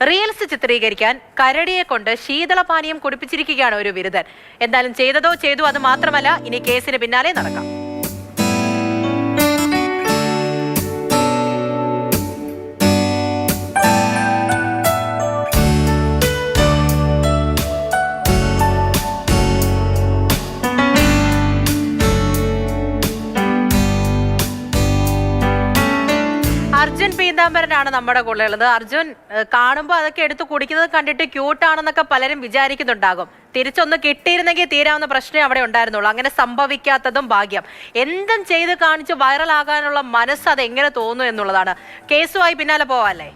Reels ചിത്രീകരിക്കാൻ കരടിയെ കൊണ്ട് ശീതളപാനീയം കുടിപ്പിച്ചിരിക്കുകയാണ് ഒരു വിരുദ്ധൻ. എന്തായാലും ചെയ്തതോ ചെയ്തു, അത് മാത്രമല്ല, ഇനി കേസിന് പിന്നാലെ നടക്കാം. അർജുൻ പീതാംബരനാണ് നമ്മുടെ കൂടെ ഉള്ളത്. അർജുൻ, കാണുമ്പോൾ അതൊക്കെ എടുത്ത് കുടിക്കുന്നത് കണ്ടിട്ട് ക്യൂട്ടാണെന്നൊക്കെ പലരും വിചാരിക്കുന്നുണ്ടാകും. തിരിച്ചൊന്ന് കിട്ടിയിരുന്നെങ്കിൽ തീരാവുന്ന പ്രശ്നമേ അവിടെ ഉണ്ടായിരുന്നുള്ളൂ. അങ്ങനെ സംഭവിക്കാത്തതും ഭാഗ്യം. എന്തും ചെയ്ത് കാണിച്ച് വൈറലാകാനുള്ള മനസ്സ് അത് എങ്ങനെ തോന്നുന്നു എന്നുള്ളതാണ്. കേസുമായി പിന്നാലെ പോവാല്ലേ?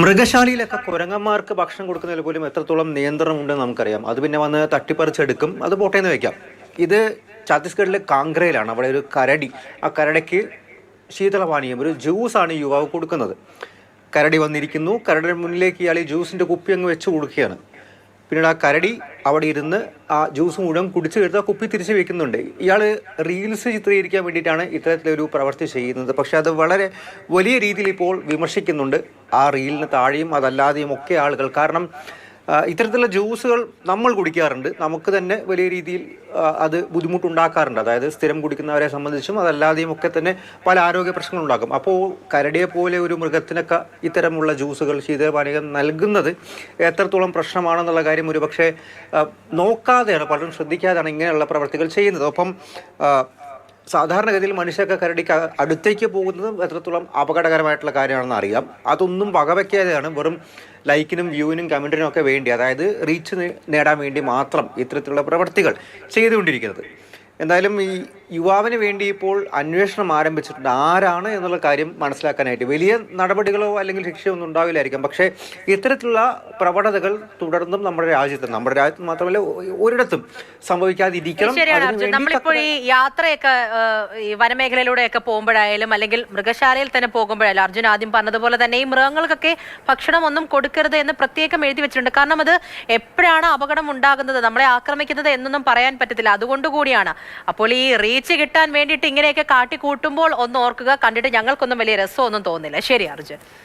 മൃഗശാലയിലൊക്കെ കുരങ്ങന്മാർക്ക് ഭക്ഷണം കൊടുക്കുന്നതിൽ പോലും എത്രത്തോളം നിയന്ത്രണം ഉണ്ടെന്ന് നമുക്കറിയാം. അത് പിന്നെ വന്ന് തട്ടിപ്പറിച്ചെടുക്കും, അത് പോട്ടേന്ന് വെക്കാം. ഇത് ഛത്തീസ്ഗഡിലെ കാംഗ്രയിലാണ്. അവിടെ ഒരു കരടി, ആ കരടിക്ക് ശീതളപാനീയം, ഒരു ജ്യൂസാണ് ഈ യുവാവ് കൊടുക്കുന്നത്. കരടി വന്നിരിക്കുന്നു, കരടിയുടെ മുന്നിലേക്ക് ഇയാൾ ഈ ജ്യൂസിൻ്റെ കുപ്പി അങ്ങ് വെച്ച് കൊടുക്കുകയാണ്. പിന്നീട് ആ കരടി അവിടെ ഇരുന്ന് ആ ജ്യൂസ് മുഴുവൻ കുടിച്ചു കഴിഞ്ഞാൽ കുപ്പി തിരിച്ച് വെക്കുന്നുണ്ട്. ഇയാൾ റീൽസ് ചിത്രീകരിക്കാൻ വേണ്ടിയിട്ടാണ് ഇത്തരത്തിലൊരു പ്രവൃത്തി ചെയ്യുന്നത്. പക്ഷെ അത് വളരെ വലിയ രീതിയിൽ ഇപ്പോൾ വിമർശിക്കുന്നുണ്ട് ആ റീലിന് താഴെയും അതല്ലാതെയും ഒക്കെ ആളുകൾ. കാരണം ഇത്തരത്തിലുള്ള ജ്യൂസുകൾ നമ്മൾ കുടിക്കാറുണ്ട്, നമുക്ക് തന്നെ വലിയ രീതിയിൽ അത് ബുദ്ധിമുട്ടുണ്ടാക്കാറുണ്ട്. അതായത് സ്ഥിരം കുടിക്കുന്നവരെ സംബന്ധിച്ചും അതല്ലാതെയും ഒക്കെ തന്നെ പല ആരോഗ്യ പ്രശ്നങ്ങളുണ്ടാക്കും. അപ്പോൾ കരടിയെ പോലെ ഒരു മൃഗത്തിനൊക്കെ ഇത്തരമുള്ള ജ്യൂസുകൾ, ശീതളപാനീയം നൽകുന്നത് എത്രത്തോളം പ്രശ്നമാണെന്നുള്ള കാര്യം ഒരു പക്ഷേ നോക്കാതെയാണ്, പലരും ശ്രദ്ധിക്കാതെയാണ് ഇങ്ങനെയുള്ള പ്രവർത്തികൾ ചെയ്യുന്നത്. ഒപ്പം സാധാരണഗതിയിൽ മനുഷ്യർക്ക് കരടിക്ക് അടുത്തേക്ക് പോകുന്നതും എത്രത്തോളം അപകടകരമായിട്ടുള്ള കാര്യമാണെന്ന് അറിയാം. അതൊന്നും വകവയ്ക്കാതെയാണ് വെറും ലൈക്കിനും വ്യൂവിനും കമൻറ്റിനും ഒക്കെ വേണ്ടി, അതായത് റീച്ച് നേടാൻ വേണ്ടി മാത്രം ഇത്തരത്തിലുള്ള പ്രവർത്തികൾ ചെയ്തുകൊണ്ടിരിക്കുന്നത്. എന്തായാലും ഈ യുവാവിന് വേണ്ടി ഇപ്പോൾ അന്വേഷണം ആരംഭിച്ചിട്ടുണ്ട്. ആരാണ് എന്നുള്ള കാര്യം മനസ്സിലാക്കാനായിട്ട് വലിയ നടപടികളോ അല്ലെങ്കിൽ ശിക്ഷയോ ഒന്നും ഉണ്ടാവില്ലായിരിക്കും. പക്ഷേ ഇത്തരത്തിലുള്ള പ്രവണതകൾ തുടർന്നും നമ്മുടെ രാജ്യത്ത് മാത്രമല്ല ഒരിടത്തും സംഭവിക്കാതിരിക്കണം. നമ്മളിപ്പോൾ ഈ യാത്രയൊക്കെ ഈ വനമേഖലയിലൂടെയൊക്കെ പോകുമ്പോഴായാലും അല്ലെങ്കിൽ മൃഗശാലയിൽ തന്നെ പോകുമ്പോഴായാലും അർജുൻ ആദ്യം പറഞ്ഞതുപോലെ തന്നെ ഈ മൃഗങ്ങൾക്കൊക്കെ ഭക്ഷണം ഒന്നും കൊടുക്കരുത് എന്ന് പ്രത്യേകം എഴുതി വെച്ചിട്ടുണ്ട്. കാരണം അത് എപ്പോഴാണ് അപകടം ഉണ്ടാകുന്നത്, നമ്മളെ ആക്രമിക്കുന്നത് എന്നൊന്നും പറയാൻ പറ്റത്തില്ല. അതുകൊണ്ടുകൂടിയാണ്. അപ്പോൾ ഈ റീച്ച് കിട്ടാൻ വേണ്ടിയിട്ട് ഇങ്ങനെയൊക്കെ കാട്ടിക്കൂട്ടുമ്പോൾ ഒന്ന് ഓർക്കുക, കണ്ടിട്ട് ഞങ്ങൾക്കൊന്നും വലിയ രസമൊന്നും തോന്നില്ല. ശരി അർജുൻ.